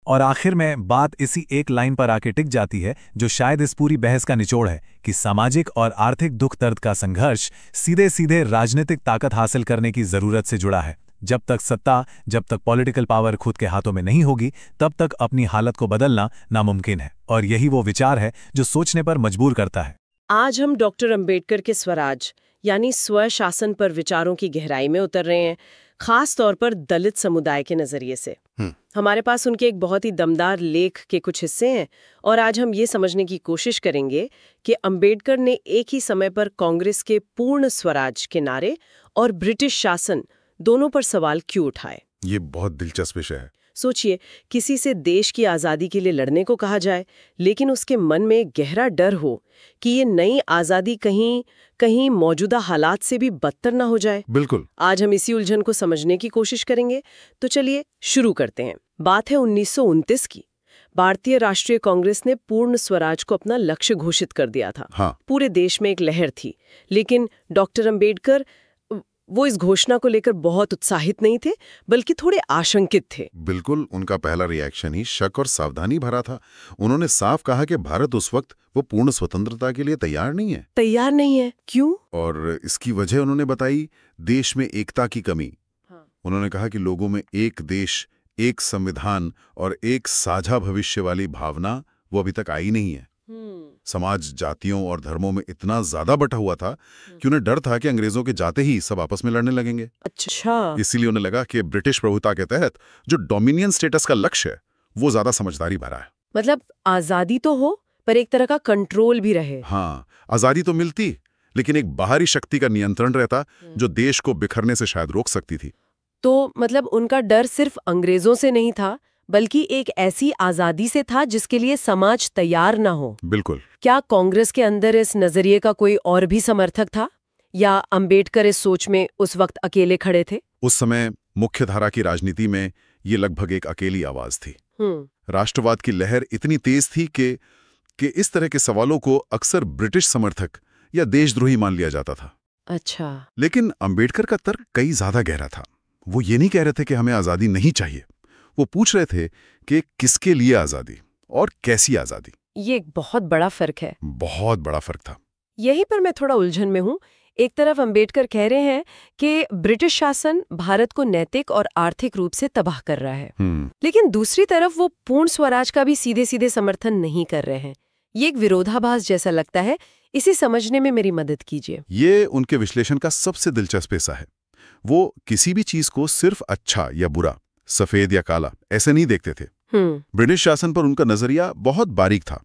और आखिर में बात इसी एक लाइन पर आके टिक जाती है जो शायद इस पूरी बहस का निचोड़ है कि सामाजिक और आर्थिक दुख दर्द का संघर्ष सीधे सीधे राजनीतिक ताकत हासिल करने की जरूरत से जुड़ा है। जब तक सत्ता, जब तक पॉलिटिकल पावर खुद के हाथों में नहीं होगी, तब तक अपनी हालत को बदलना नामुमकिन है। और यही वो विचार है जो सोचने पर मजबूर करता है। आज हम डॉक्टर अंबेडकर के स्वराज यानी स्वशासन पर विचारों की गहराई में उतर रहे हैं, खास तौर पर दलित समुदाय के नजरिए से। हमारे पास उनके एक बहुत ही दमदार लेख के कुछ हिस्से हैं और आज हम ये समझने की कोशिश करेंगे कि अंबेडकर ने एक ही समय पर कांग्रेस के पूर्ण स्वराज के नारे और ब्रिटिश शासन दोनों पर सवाल क्यों उठाए। ये बहुत दिलचस्प विषय है। सोचिए, किसी से देश की आज़ादी के लिए लड़ने को कहा जाए, लेकिन उसके मन में एक गहरा डर हो कि ये नई आज़ादी कहीं कहीं मौजूदा हालात से भी बदतर ना हो जाए। बिल्कुल। आज हम इसी उलझन को समझने की कोशिश करेंगे। तो चलिए शुरू करते हैं। बात है 1929 की। भारतीय राष्ट्रीय कांग्रेस ने पूर्ण स्वराज को अपना लक्ष्य घोषित कर दिया था। हाँ। पूरे देश में एक लहर थी, लेकिन डॉक्टर अंबेडकर वो इस घोषणा को लेकर बहुत उत्साहित नहीं थे, बल्कि थोड़े आशंकित थे। बिल्कुल, उनका पहला रिएक्शन ही शक और सावधानी भरा था। उन्होंने साफ कहा कि भारत उस वक्त वो पूर्ण स्वतंत्रता के लिए तैयार नहीं है। तैयार नहीं है? क्यों? और इसकी वजह उन्होंने बताई, देश में एकता की कमी। हाँ। उन्होंने कहा कि लोगों में एक देश, एक संविधान और एक साझा भविष्य वाली भावना वो अभी तक आई नहीं है। समाज जातियों और धर्मों में इतना ज्यादा बटा हुआ था कि उन्हें डर था कि अंग्रेजों के जाते ही सब आपस में लड़ने लगेंगे। अच्छा। इसीलिए उन्हें लगा कि ब्रिटिश प्रभुता के तहत जो डोमिनियन स्टेटस का लक्ष्य है वो ज्यादा समझदारी भरा है। मतलब आजादी तो हो पर एक तरह का कंट्रोल भी रहे। हाँ, आजादी तो मिलती लेकिन एक बाहरी शक्ति का नियंत्रण रहता जो देश को बिखरने से शायद रोक सकती थी। तो मतलब उनका डर सिर्फ अंग्रेजों से नहीं था बल्कि एक ऐसी आजादी से था जिसके लिए समाज तैयार ना हो। बिल्कुल। क्या कांग्रेस के अंदर इस नजरिए का कोई और भी समर्थक था या अंबेडकर इस सोच में उस वक्त अकेले खड़े थे? उस समय मुख्यधारा की राजनीति में ये लगभग एक अकेली आवाज थी। राष्ट्रवाद की लहर इतनी तेज थी कि इस तरह के सवालों को अक्सर ब्रिटिश समर्थक या देशद्रोही मान लिया जाता था। अच्छा। लेकिन अंबेडकर का तर्क कई ज्यादा गहरा था। वो ये नहीं कह रहे थे कि हमें आजादी नहीं चाहिए, वो पूछ रहे थे कि किसके लिए आजादी और कैसी आजादी। ये एक बहुत बड़ा फर्क है। बहुत बड़ा फर्क था। यहीं पर मैं थोड़ा उलझन में हूँ। एक तरफ अंबेडकर कह रहे हैं कि ब्रिटिश शासन भारत को नैतिक और आर्थिक रूप से तबाह कर रहा है, लेकिन दूसरी तरफ वो पूर्ण स्वराज का भी सीधे सीधे समर्थन नहीं कर रहे हैं। ये एक विरोधाभास जैसा लगता है। इसे समझने में मेरी मदद कीजिए। ये उनके विश्लेषण का सबसे दिलचस्प हिस्सा है। वो किसी भी चीज को सिर्फ अच्छा या बुरा, सफेद या काला ऐसे नहीं देखते थे। ब्रिटिश शासन पर उनका नजरिया बहुत बारीक था।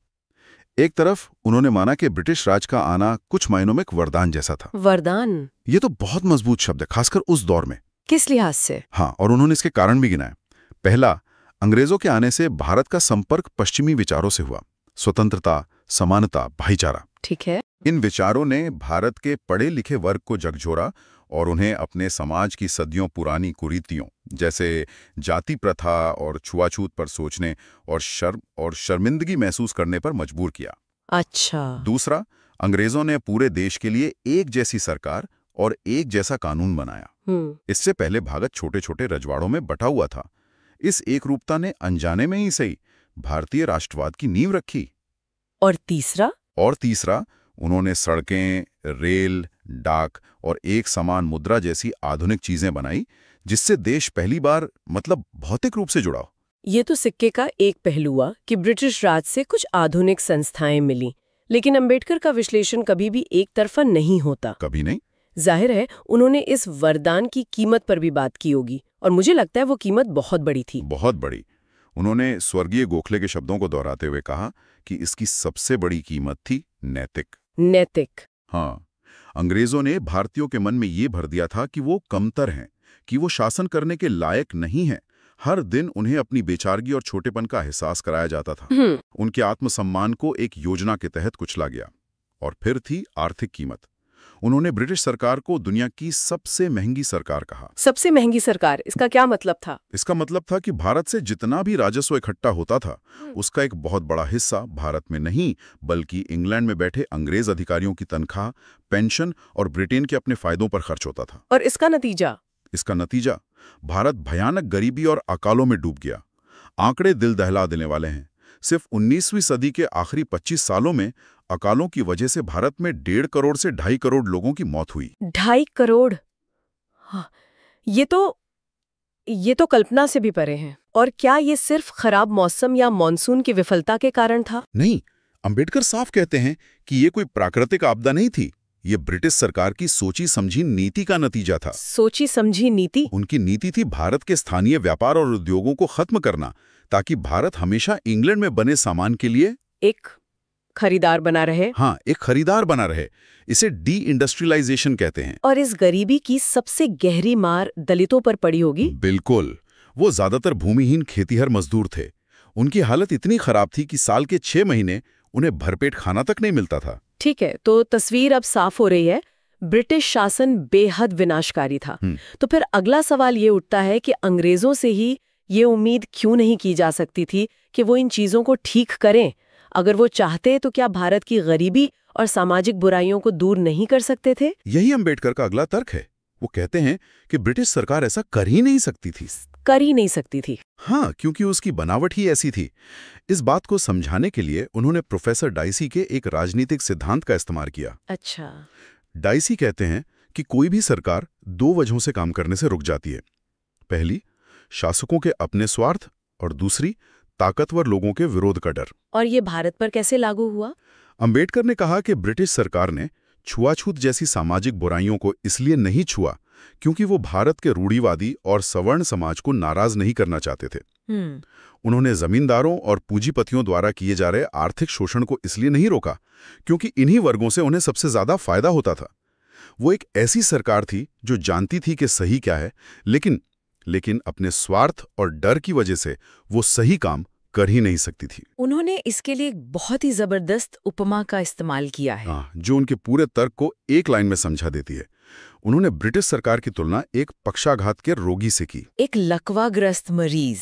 एक तरफ उन्होंने माना कि ब्रिटिश राज का आना कुछ मायनों में एक वरदान जैसा था। वरदान? ये तो बहुत मजबूत शब्द है, खासकर उस दौर में। किस लिहाज से? हाँ, और उन्होंने इसके कारण भी गिनाए। पहला, अंग्रेजों के आने से भारत का संपर्क पश्चिमी विचारों से हुआ। स्वतंत्रता, समानता, भाईचारा। ठीक है। इन विचारों ने भारत के पढ़े लिखे वर्ग को झकझोरा और उन्हें अपने समाज की सदियों पुरानी कुरीतियों जैसे जाति प्रथा और छुआछूत पर सोचने और शर्मिंदगी महसूस करने पर मजबूर किया। अच्छा। दूसरा, अंग्रेजों ने पूरे देश के लिए एक जैसी सरकार और एक जैसा कानून बनाया। इससे पहले भारत छोटे छोटे रजवाड़ों में बटा हुआ था। इस एकरूपता ने अनजाने में ही सही भारतीय राष्ट्रवाद की नींव रखी। और तीसरा, उन्होंने सड़कें, रेल, डाक और एक समान मुद्रा जैसी आधुनिक चीजें बनाई जिससे देश पहली बार भौतिक रूप से जुड़ा। ये तो सिक्के का एक पहलू हुआ कि ब्रिटिश राज से कुछ आधुनिक संस्थाएं मिली, लेकिन अंबेडकर का विश्लेषण कभी भी एक तरफा नहीं होता। कभी नहीं। जाहिर है उन्होंने इस वरदान की कीमत पर भी बात की होगी और मुझे लगता है वो कीमत बहुत बड़ी थी। बहुत बड़ी। उन्होंने स्वर्गीय गोखले के शब्दों को दोहराते हुए कहा कि इसकी सबसे बड़ी कीमत थी नैतिक। हाँ, अंग्रेजों ने भारतीयों के मन में ये भर दिया था कि वो कमतर हैं, कि वो शासन करने के लायक नहीं हैं। हर दिन उन्हें अपनी बेचारगी और छोटेपन का एहसास कराया जाता था। उनके आत्मसम्मान को एक योजना के तहत कुचला गया। और फिर थी आर्थिक कीमत। उन्होंने ब्रिटिश सरकार को दुनिया की सबसे महंगी सरकार कहा। सबसे महंगी सरकार, इसका क्या मतलब था? इसका मतलब था कि भारत से जितना भी राजस्व इकट्ठा होता था उसका एक बहुत बड़ा हिस्सा भारत में नहीं बल्कि इंग्लैंड में बैठे अंग्रेज अधिकारियों की तनख्वाह, पेंशन और ब्रिटेन के अपने फायदों पर खर्च होता था। और इसका नतीजा भारत भयानक गरीबी और अकालों में डूब गया। आंकड़े दिल दहला देने वाले हैं। सिर्फ 19वीं सदी के आखिरी 25 सालों में अकालों की वजह से भारत में 1.5 करोड़ से 2.5 करोड़ लोगों की मौत हुई। 2.5 करोड़? हाँ, ये तो कल्पना से भी परे हैं। और क्या ये सिर्फ खराब मौसम या मॉनसून की विफलता के कारण था? नहीं, अंबेडकर साफ कहते हैं कि ये कोई प्राकृतिक आपदा नहीं थी। ये ब्रिटिश सरकार की सोची समझी नीति का नतीजा था। सोची समझी नीति? उनकी नीति थी भारत के स्थानीय व्यापार और उद्योगों को खत्म करना ताकि भारत हमेशा इंग्लैंड में बने सामान के लिए एक खरीदार बना रहे। हाँ, एक खरीदार बना रहे। इसे डी इंडस्ट्रियलाइजेशन कहते हैं। और इस गरीबी की सबसे गहरी मार दलितों पर पड़ी होगी। बिल्कुल। वो ज्यादातर भूमिहीन खेतीहर मजदूर थे। उनकी हालत इतनी खराब थी कि साल के 6 महीने उन्हें भरपेट खाना तक नहीं मिलता था। ठीक है, तो तस्वीर अब साफ हो रही है। ब्रिटिश शासन बेहद विनाशकारी था। तो फिर अगला सवाल ये उठता है कि अंग्रेजों से ही ये उम्मीद क्यों नहीं की जा सकती थी कि वो इन चीजों को ठीक करें? अगर वो चाहते तो क्या भारत की गरीबी और सामाजिक बुराइयों को दूर नहीं कर सकते थे? यही अंबेडकर का अगला तर्क है। वो कहते हैं कि ब्रिटिश सरकार ऐसा कर ही नहीं सकती थी। हाँ, क्योंकि उसकी बनावट ही ऐसी थी। इस बात को समझाने के लिए उन्होंने प्रोफेसर डाइसी के एक राजनीतिक सिद्धांत का इस्तेमाल किया। अच्छा। डाइसी कहते हैं कि कोई भी सरकार दो वजहों से काम करने से रुक जाती है। पहली, शासकों के अपने स्वार्थ, और दूसरी, ताकतवर लोगों के विरोध का डर। और ये भारत पर कैसे लागू हुआ? अंबेडकर ने कहा कि ब्रिटिश सरकार ने छुआछूत जैसी सामाजिक बुराइयों को इसलिए नहीं छुआ क्योंकि वो भारत के रूढ़िवादी और सवर्ण समाज को नाराज नहीं करना चाहते थे। उन्होंने जमींदारों और पूंजीपतियों द्वारा किए जा रहे आर्थिक शोषण को इसलिए नहीं रोका क्योंकि इन्हीं वर्गों से उन्हें सबसे ज्यादा फायदा होता था। वो एक ऐसी सरकार थी जो जानती थी कि सही क्या है, लेकिन अपने स्वार्थ और डर की वजह से वो सही काम कर ही नहीं सकती थी। उन्होंने इसके लिए एक बहुत ही जबरदस्त उपमा का इस्तेमाल किया है, जो उनके पूरे तर्क को एक लाइन में समझा देती है। उन्होंने ब्रिटिश सरकार की तुलना एक पक्षाघात के रोगी से की। एक लकवाग्रस्त मरीज।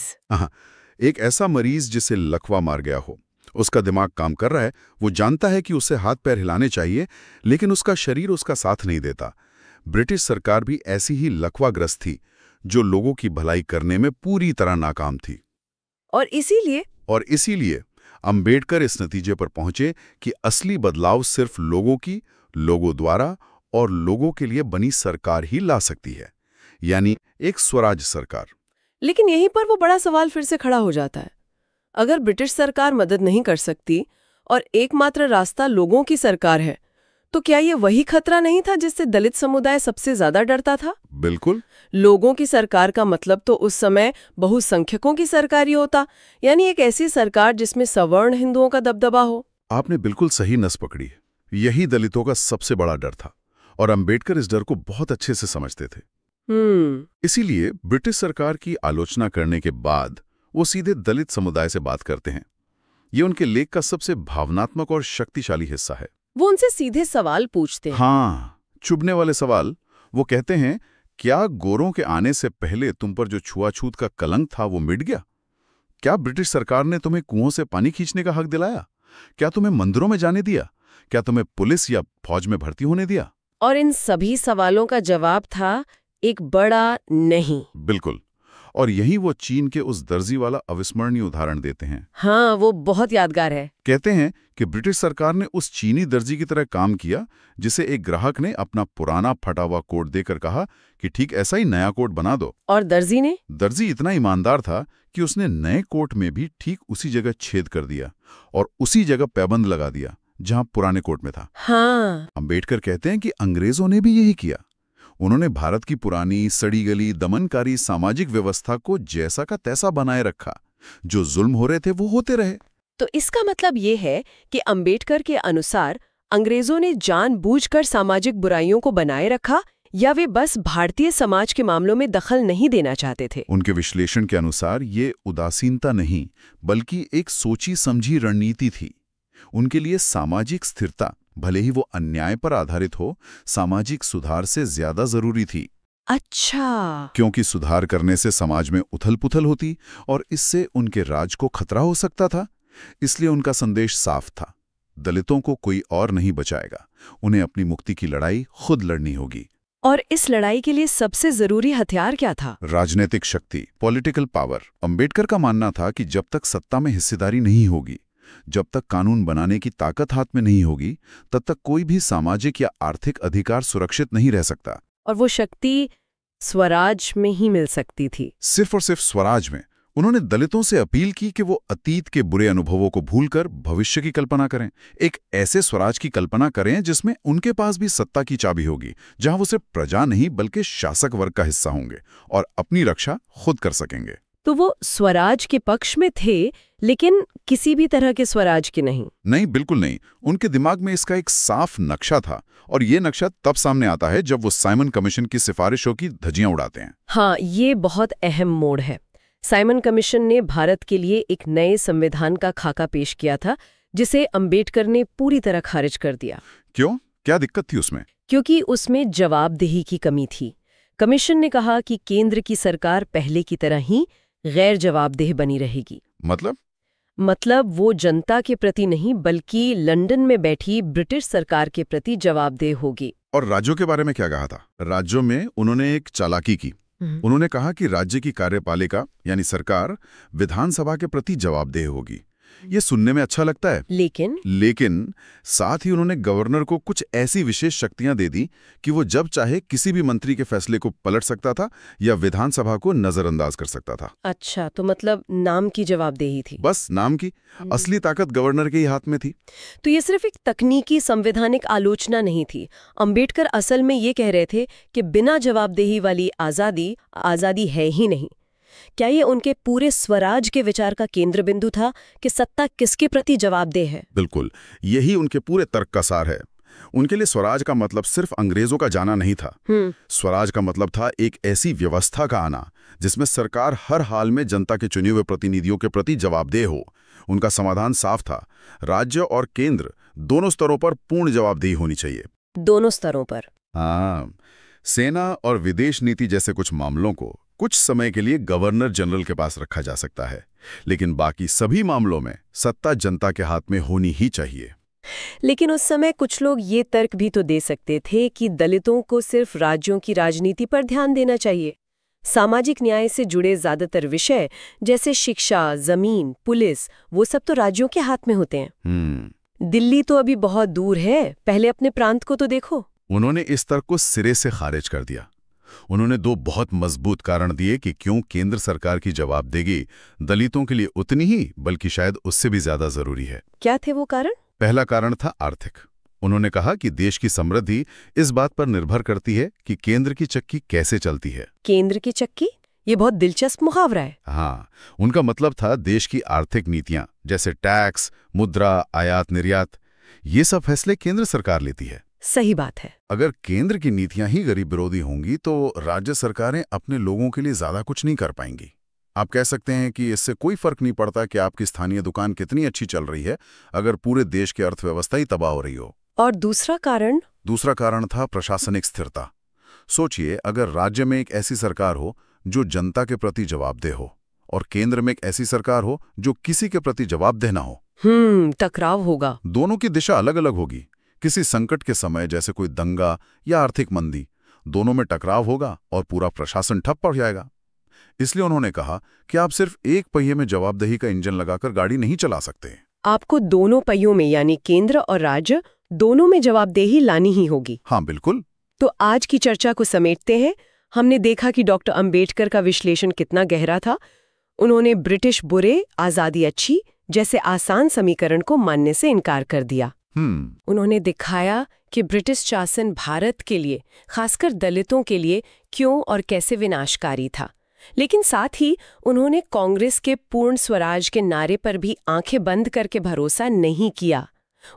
एक ऐसा मरीज जिसे लकवा मार गया हो। उसका दिमाग काम कर रहा है, वो जानता है कि उसे हाथ पैर हिलाने चाहिए, लेकिन उसका शरीर उसका साथ नहीं देता। ब्रिटिश सरकार भी ऐसी ही लकवाग्रस्त थी, जो लोगों की भलाई करने में पूरी तरह नाकाम थी। और इसीलिए अंबेडकर इस नतीजे पर पहुंचे कि असली बदलाव सिर्फ लोगों द्वारा और लोगों के लिए बनी सरकार ही ला सकती है, यानी एक स्वराज सरकार। लेकिन यहीं पर वो बड़ा सवाल फिर से खड़ा हो जाता है। अगर ब्रिटिश सरकार मदद नहीं कर सकती और एकमात्र रास्ता लोगों की सरकार है, तो क्या ये वही खतरा नहीं था जिससे दलित समुदाय सबसे ज्यादा डरता था? बिल्कुल। लोगों की सरकार का मतलब तो उस समय बहुसंख्यकों की सरकार ही होता, यानी एक ऐसी सरकार जिसमें सवर्ण हिंदुओं का दबदबा हो। आपने बिल्कुल सही नस पकड़ी। यही दलितों का सबसे बड़ा डर था और अंबेडकर इस डर को बहुत अच्छे से समझते थे। इसीलिए ब्रिटिश सरकार की आलोचना करने के बाद वो सीधे दलित समुदाय से बात करते हैं। ये उनके लेख का सबसे भावनात्मक और शक्तिशाली हिस्सा है। वो उनसे सीधे सवाल पूछते हैं। चुभने वाले सवाल। वो कहते हैं, क्या गोरों के आने से पहले तुम पर जो छुआछूत का कलंक था वो मिट गया? क्या ब्रिटिश सरकार ने तुम्हें कुओं से पानी खींचने का हक दिलाया? क्या तुम्हें मंदिरों में जाने दिया? क्या तुम्हें पुलिस या फौज में भर्ती होने दिया? और इन सभी सवालों का जवाब था एक बड़ा नहीं। बिल्कुल। और यही वो चीन के उस दर्जी वाला अविस्मरणीय उदाहरण देते हैं। हाँ, वो बहुत यादगार है। कहते हैं कि ब्रिटिश सरकार ने उस चीनी दर्जी की तरह काम किया, जिसे एक ग्राहक ने अपना पुराना फटा हुआ कोट देकर कहा कि ठीक ऐसा ही नया कोट बना दो। और दर्जी इतना ईमानदार था कि उसने नए कोट में भी ठीक उसी जगह छेद कर दिया और उसी जगह पैबंद लगा दिया जहां पुराने कोट में था। अंबेडकर कहते हैं कि अंग्रेजों ने भी यही किया। उन्होंने भारत की पुरानी सड़ी गली दमनकारी सामाजिक व्यवस्था को जैसा का तैसा बनाए रखा। जो जुल्म हो रहे थे वो होते रहे। तो इसका मतलब ये है कि अंबेडकर के अनुसार अंग्रेजों ने जानबूझकर सामाजिक बुराइयों को बनाए रखा, या वे बस भारतीय समाज के मामलों में दखल नहीं देना चाहते थे? उनके विश्लेषण के अनुसार ये उदासीनता नहीं, बल्कि एक सोची समझी रणनीति थी। उनके लिए सामाजिक स्थिरता, भले ही वो अन्याय पर आधारित हो, सामाजिक सुधार से ज्यादा जरूरी थी। अच्छा। क्योंकि सुधार करने से समाज में उथल-पुथल होती और इससे उनके राज को खतरा हो सकता था। इसलिए उनका संदेश साफ था, दलितों को कोई और नहीं बचाएगा, उन्हें अपनी मुक्ति की लड़ाई खुद लड़नी होगी। और इस लड़ाई के लिए सबसे जरूरी हथियार क्या था? राजनीतिक शक्ति, पॉलिटिकल पावर। अंबेडकर का मानना था कि जब तक सत्ता में हिस्सेदारी नहीं होगी, जब तक कानून बनाने की ताकत हाथ में नहीं होगी, तब तक कोई भी सामाजिक या आर्थिक अधिकार सुरक्षित नहीं रह सकता। और वो शक्ति स्वराज में ही मिल सकती थी। सिर्फ और सिर्फ स्वराज में। उन्होंने दलितों से अपील की कि वो अतीत के बुरे अनुभवों को भूलकर भविष्य की कल्पना करें। एक ऐसे स्वराज की कल्पना करें जिसमें उनके पास भी सत्ता की चाबी होगी, जहां वो सिर्फ प्रजा नहीं बल्कि शासक वर्ग का हिस्सा होंगे और अपनी रक्षा खुद कर सकेंगे। तो वो स्वराज के पक्ष में थे, लेकिन किसी भी तरह के स्वराज के नहीं, बिल्कुल नहीं। उनके दिमाग में इसका एक साफ नक्शा था, और ये नक्शा तब सामने आता है जब वो साइमन कमीशन की सिफारिशों की धज्जियां उड़ाते हैं। हाँ, ये बहुत अहम मोड़ है। साइमन कमीशन ने भारत के लिए एक नए संविधान का खाका पेश किया था, जिसे अंबेडकर ने पूरी तरह खारिज कर दिया। क्यों? क्या दिक्कत थी उसमें? क्योंकि उसमें जवाबदेही की कमी थी। कमीशन ने कहा कि केंद्र की सरकार पहले की तरह ही गैर जवाबदेह बनी रहेगी। मतलब वो जनता के प्रति नहीं, बल्कि लंदन में बैठी ब्रिटिश सरकार के प्रति जवाबदेह होगी। और राज्यों के बारे में क्या कहा था? राज्यों में उन्होंने एक चालाकी की। उन्होंने कहा कि राज्य की कार्यपालिका यानी सरकार विधानसभा के प्रति जवाबदेह होगी। ये सुनने में अच्छा लगता है, लेकिन साथ ही उन्होंने गवर्नर को कुछ ऐसी विशेष शक्तियां दे दी कि वो जब चाहे किसी भी मंत्री के फैसले को पलट सकता था या विधानसभा को नजरअंदाज कर सकता था। अच्छा, तो मतलब नाम की जवाबदेही थी। बस नाम की, असली ताकत गवर्नर के ही हाथ में थी। तो ये सिर्फ एक तकनीकी संवैधानिक आलोचना नहीं थी। अंबेडकर असल में ये कह रहे थे कि बिना जवाबदेही वाली आजादी है ही नहीं। क्या ये उनके पूरे स्वराज के विचार का केंद्र बिंदु था कि सत्ता किसके प्रति जवाबदेह है? बिल्कुल, यही उनके पूरे तर्क का सार है। उनके लिए स्वराज का मतलब सिर्फ अंग्रेजों का जाना नहीं था। स्वराज का मतलब था एक ऐसी व्यवस्था का आना जिसमें सरकार हर हाल में जनता के चुने हुए प्रतिनिधियों के प्रति जवाबदेह हो। उनका समाधान साफ था, राज्य और केंद्र दोनों स्तरों पर पूर्ण जवाबदेही होनी चाहिए। दोनों स्तरों पर? हाँ, सेना और विदेश नीति जैसे कुछ मामलों को कुछ समय के लिए गवर्नर जनरल के पास रखा जा सकता है, लेकिन बाकी सभी मामलों में सत्ता जनता के हाथ में होनी ही चाहिए। लेकिन उस समय कुछ लोग ये तर्क भी तो दे सकते थे कि दलितों को सिर्फ राज्यों की राजनीति पर ध्यान देना चाहिए। सामाजिक न्याय से जुड़े ज्यादातर विषय जैसे शिक्षा, जमीन, पुलिस, वो सब तो राज्यों के हाथ में होते हैं। दिल्ली तो अभी बहुत दूर है, पहले अपने प्रांत को तो देखो। उन्होंने इस तर्क को सिरे से खारिज कर दिया। उन्होंने दो बहुत मजबूत कारण दिए कि क्यों केंद्र सरकार की जवाबदेही दलितों के लिए उतनी ही बल्कि शायद उससे भी ज्यादा जरूरी है। क्या थे वो कारण? पहला कारण था आर्थिक। उन्होंने कहा कि देश की समृद्धि इस बात पर निर्भर करती है कि केंद्र की चक्की कैसे चलती है। केंद्र की चक्की? ये बहुत दिलचस्प मुहावरा है। हाँ, उनका मतलब था देश की आर्थिक नीतियां जैसे टैक्स, मुद्रा, आयात निर्यात, ये सब फैसले केंद्र सरकार लेती है। सही बात है। अगर केंद्र की नीतियां ही गरीब विरोधी होंगी तो राज्य सरकारें अपने लोगों के लिए ज्यादा कुछ नहीं कर पाएंगी। आप कह सकते हैं कि इससे कोई फर्क नहीं पड़ता कि आपकी स्थानीय दुकान कितनी अच्छी चल रही है अगर पूरे देश की अर्थव्यवस्था ही तबाह हो रही हो। और दूसरा कारण? दूसरा कारण था प्रशासनिक स्थिरता। सोचिए, अगर राज्य में एक ऐसी सरकार हो जो जनता के प्रति जवाबदेह हो और केंद्र में एक ऐसी सरकार हो जो किसी के प्रति जवाबदेह ना हो, टकराव होगा। दोनों की दिशा अलग अलग होगी। किसी संकट के समय जैसे कोई दंगा या आर्थिक मंदी, दोनों में टकराव होगा और पूरा प्रशासन ठप पड़ जाएगा। इसलिए उन्होंने कहा कि आप सिर्फ एक पहिए में जवाबदेही का इंजन लगाकर गाड़ी नहीं चला सकते। आपको दोनों पहियों में यानी केंद्र और राज्य दोनों में जवाबदेही लानी ही होगी। हाँ, बिल्कुल। तो आज की चर्चा को समेटते हैं। हमने देखा कि डॉक्टर अंबेडकर का विश्लेषण कितना गहरा था। उन्होंने ब्रिटिश बुरे, आजादी अच्छी जैसे आसान समीकरण को मानने से इनकार कर दिया। उन्होंने दिखाया कि ब्रिटिश शासन भारत के लिए, खासकर दलितों के लिए क्यों और कैसे विनाशकारी था। लेकिन साथ ही उन्होंने कांग्रेस के पूर्ण स्वराज के नारे पर भी आंखें बंद करके भरोसा नहीं किया।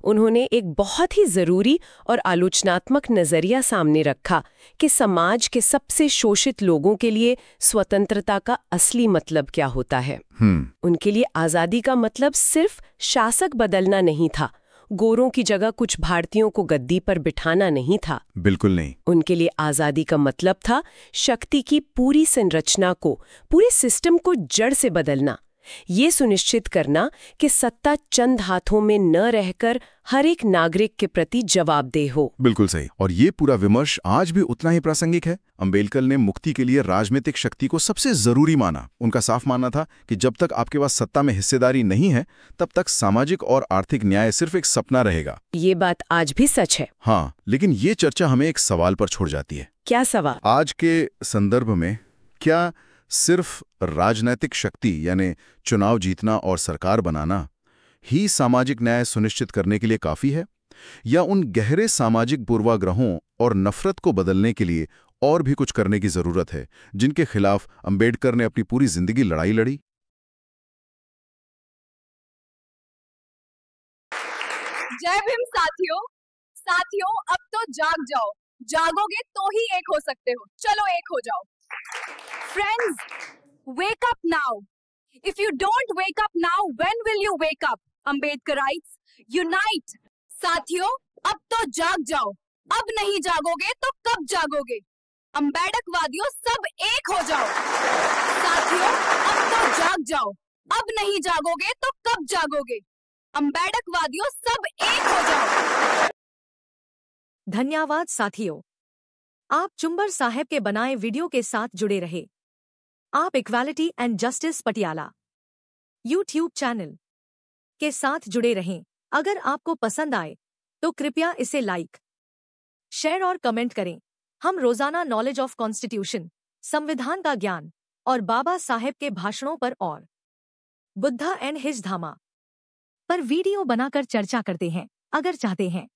उन्होंने एक बहुत ही जरूरी और आलोचनात्मक नजरिया सामने रखा कि समाज के सबसे शोषित लोगों के लिए स्वतंत्रता का असली मतलब क्या होता है। उनके लिए आजादी का मतलब सिर्फ शासक बदलना नहीं था, गोरों की जगह कुछ भारतीयों को गद्दी पर बिठाना नहीं था। बिल्कुल नहीं। उनके लिए आजादी का मतलब था शक्ति की पूरी संरचना को, पूरे सिस्टम को जड़ से बदलना। ये सुनिश्चित करना कि सत्ता चंद हाथों में न रहकर हर एक नागरिक के प्रति जवाबदेह हो। बिल्कुल सही। और ये पूरा विमर्श आज भी उतना ही प्रासंगिक है। अंबेडकर ने मुक्ति के लिए राजनीतिक शक्ति को सबसे जरूरी माना। उनका साफ मानना था कि जब तक आपके पास सत्ता में हिस्सेदारी नहीं है, तब तक सामाजिक और आर्थिक न्याय सिर्फ एक सपना रहेगा। ये बात आज भी सच है। हाँ, लेकिन ये चर्चा हमें एक सवाल पर छोड़ जाती है। क्या सवाल? आज के संदर्भ में क्या सिर्फ राजनैतिक शक्ति यानी चुनाव जीतना और सरकार बनाना ही सामाजिक न्याय सुनिश्चित करने के लिए काफी है, या उन गहरे सामाजिक पूर्वाग्रहों और नफरत को बदलने के लिए और भी कुछ करने की जरूरत है, जिनके खिलाफ अंबेडकर ने अपनी पूरी जिंदगी लड़ाई लड़ी? जय भीम साथियों, अब तो जाग जाओ। जागोगे तो ही एक हो सकते हो। चलो एक हो जाओ। Friends, wake up now. If you don't wake up now, when will you wake up? Ambedkarites, unite. साथियों, अब तो जाग जाओ। अब नहीं जागोगे तो कब जागोगे? अंबेडकवादियों, सब एक हो जाओ। साथियों, अब तो जाग जाओ। अब नहीं जागोगे तो कब जागोगे? अंबेडकवादियों, सब एक हो जाओ। धन्यवाद साथियों। आप चुंबर साहब के बनाए वीडियो के साथ जुड़े रहे। आप equality and justice Patiala YouTube channel के साथ जुड़े रहें। अगर आपको पसंद आए तो कृपया इसे लाइक, शेयर और कमेंट करें। हम रोजाना नॉलेज ऑफ कॉन्स्टिट्यूशन, संविधान का ज्ञान और बाबा साहेब के भाषणों पर और बुद्धा एंड हिज धामा पर वीडियो बनाकर चर्चा करते हैं। अगर चाहते हैं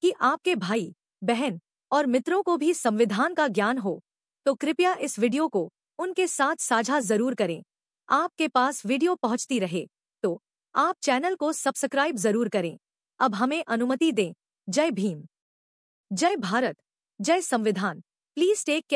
कि आपके भाई, बहन और मित्रों को भी संविधान का ज्ञान हो तो कृपया इस वीडियो को उनके साथ साझा जरूर करें। आपके पास वीडियो पहुंचती रहे तो आप चैनल को सब्सक्राइब जरूर करें। अब हमें अनुमति दें। जय भीम, जय भारत, जय संविधान। Please take care.